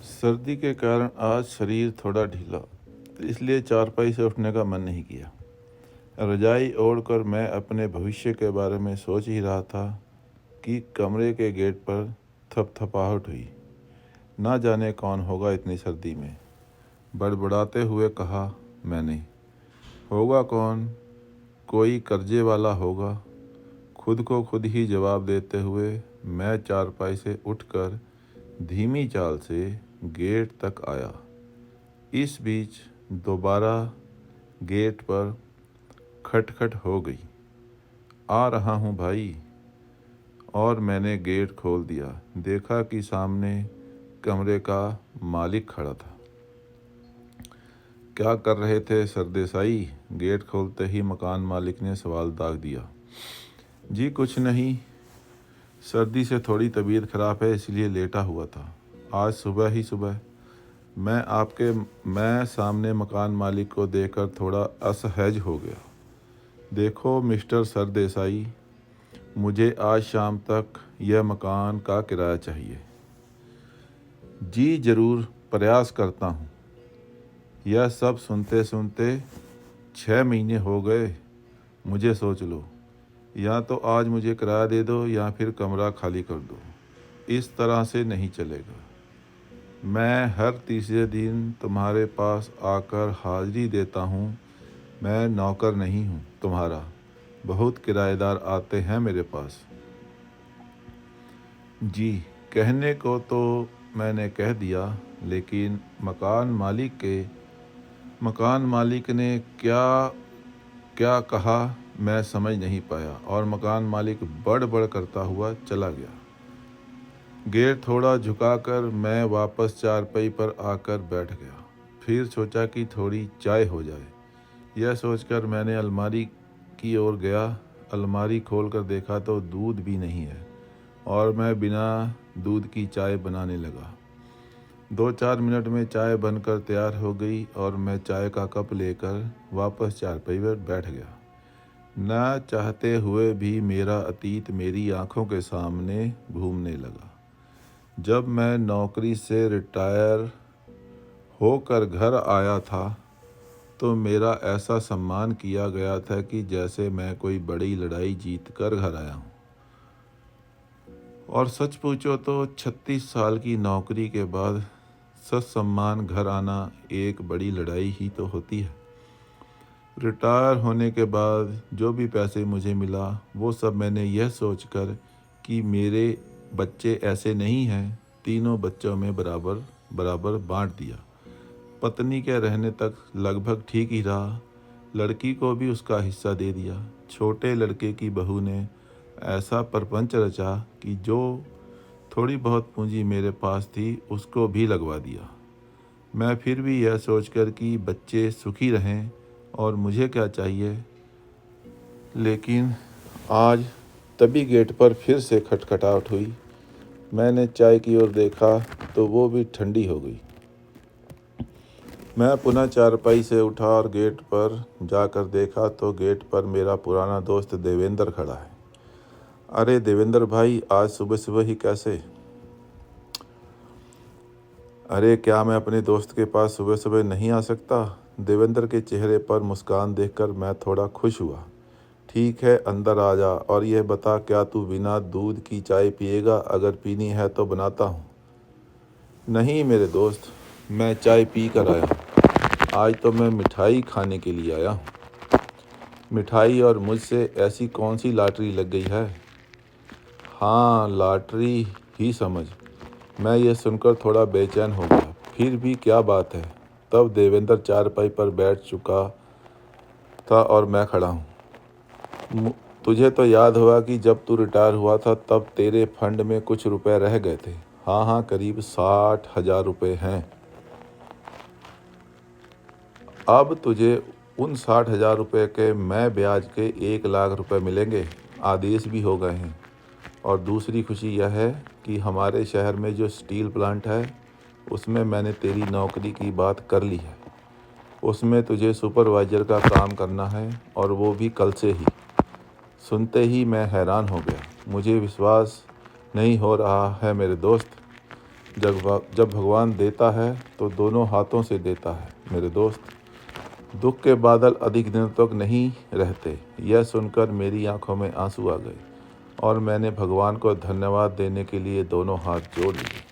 सर्दी के कारण आज शरीर थोड़ा ढीला, इसलिए चारपाई से उठने का मन नहीं किया। रजाई ओढ़कर मैं अपने भविष्य के बारे में सोच ही रहा था कि कमरे के गेट पर थपथपाहट हुई। ना जाने कौन होगा इतनी सर्दी में, बड़बड़ाते हुए कहा मैंने। होगा कौन? कोई कर्जे वाला होगा। खुद को खुद ही जवाब देते हुए मैं चारपाई से उठकर धीमी चाल से गेट तक आया। इस बीच दोबारा गेट पर खटखट हो गई। आ रहा हूँ भाई। और मैंने गेट खोल दिया। देखा कि सामने कमरे का मालिक खड़ा था। क्या कर रहे थे सरदेसाई? गेट खोलते ही मकान मालिक ने सवाल दाग दिया। जी कुछ नहीं, सर्दी से थोड़ी तबीयत खराब है इसलिए लेटा हुआ था। आज सुबह ही सुबह मैं सामने मकान मालिक को देखकर थोड़ा असहज हो गया। देखो मिस्टर सरदेसाई, मुझे आज शाम तक यह मकान का किराया चाहिए। जी ज़रूर, प्रयास करता हूँ। यह सब सुनते सुनते 6 महीने हो गए। मुझे सोच लो, या तो आज मुझे किराया दे दो या फिर कमरा खाली कर दो। इस तरह से नहीं चलेगा। मैं हर तीसरे दिन तुम्हारे पास आकर हाजिरी देता हूँ। मैं नौकर नहीं हूँ तुम्हारा। बहुत किराएदार आते हैं मेरे पास। जी, कहने को तो मैंने कह दिया, लेकिन मकान मालिक ने क्या क्या कहा मैं समझ नहीं पाया और मकान मालिक बड़बड़ करता हुआ चला गया। गेट थोड़ा झुकाकर मैं वापस चारपाई पर आकर बैठ गया। फिर सोचा कि थोड़ी चाय हो जाए। यह सोचकर मैंने अलमारी की ओर गया। अलमारी खोलकर देखा तो दूध भी नहीं है और मैं बिना दूध की चाय बनाने लगा। 2-4 मिनट में चाय बनकर तैयार हो गई और मैं चाय का कप लेकर वापस चारपाई पर बैठ गया। न चाहते हुए भी मेरा अतीत मेरी आंखों के सामने घूमने लगा। जब मैं नौकरी से रिटायर होकर घर आया था तो मेरा ऐसा सम्मान किया गया था कि जैसे मैं कोई बड़ी लड़ाई जीत कर घर आया हूँ। और सच पूछो तो 36 साल की नौकरी के बाद सच सम्मान घर आना एक बड़ी लड़ाई ही तो होती है। रिटायर होने के बाद जो भी पैसे मुझे मिला वो सब मैंने यह सोचकर कि मेरे बच्चे ऐसे नहीं हैं, तीनों बच्चों में बराबर बराबर बांट दिया। पत्नी के रहने तक लगभग ठीक ही रहा। लड़की को भी उसका हिस्सा दे दिया। छोटे लड़के की बहू ने ऐसा परपंच रचा कि जो थोड़ी बहुत पूंजी मेरे पास थी उसको भी लगवा दिया। मैं फिर भी यह सोचकर कि बच्चे सुखी रहें और मुझे क्या चाहिए। लेकिन आज तभी गेट पर फिर से खटखटाहट हुई। मैंने चाय की ओर देखा तो वो भी ठंडी हो गई। मैं पुनः चारपाई से उठा और गेट पर जाकर देखा तो गेट पर मेरा पुराना दोस्त देवेंद्र खड़ा है। अरे देवेंद्र भाई, आज सुबह सुबह ही कैसे? अरे क्या मैं अपने दोस्त के पास सुबह सुबह नहीं आ सकता? देवेंद्र के चेहरे पर मुस्कान देखकर मैं थोड़ा खुश हुआ। ठीक है, अंदर आ जा और यह बता, क्या तू बिना दूध की चाय पिएगा? अगर पीनी है तो बनाता हूँ। नहीं मेरे दोस्त, मैं चाय पी कर आया हूँ। आज तो मैं मिठाई खाने के लिए आया हूँ। मिठाई और मुझसे ऐसी कौन सी लॉटरी लग गई है? हाँ, लॉटरी ही समझ। मैं ये सुनकर थोड़ा बेचैन हो गया। फिर भी क्या बात है? तब देवेंद्र चारपाई पर बैठ चुका था और मैं खड़ा हूँ। तुझे तो याद होगा कि जब तू रिटायर हुआ था तब तेरे फंड में कुछ रुपए रह गए थे। हाँ, करीब 60,000 रुपये हैं। अब तुझे उन 60,000 रुपये के मैं ब्याज के 1 लाख रुपए मिलेंगे। आदेश भी हो गए हैं। और दूसरी खुशी यह है कि हमारे शहर में जो स्टील प्लांट है उसमें मैंने तेरी नौकरी की बात कर ली है। उसमें तुझे सुपरवाइज़र का काम करना है और वो भी कल से ही। सुनते ही मैं हैरान हो गया। मुझे विश्वास नहीं हो रहा है मेरे दोस्त। जब भगवान देता है तो दोनों हाथों से देता है। मेरे दोस्त, दुख के बादल अधिक दिनों तक नहीं रहते। यह सुनकर मेरी आंखों में आंसू आ गए और मैंने भगवान को धन्यवाद देने के लिए दोनों हाथ जोड़ लिए।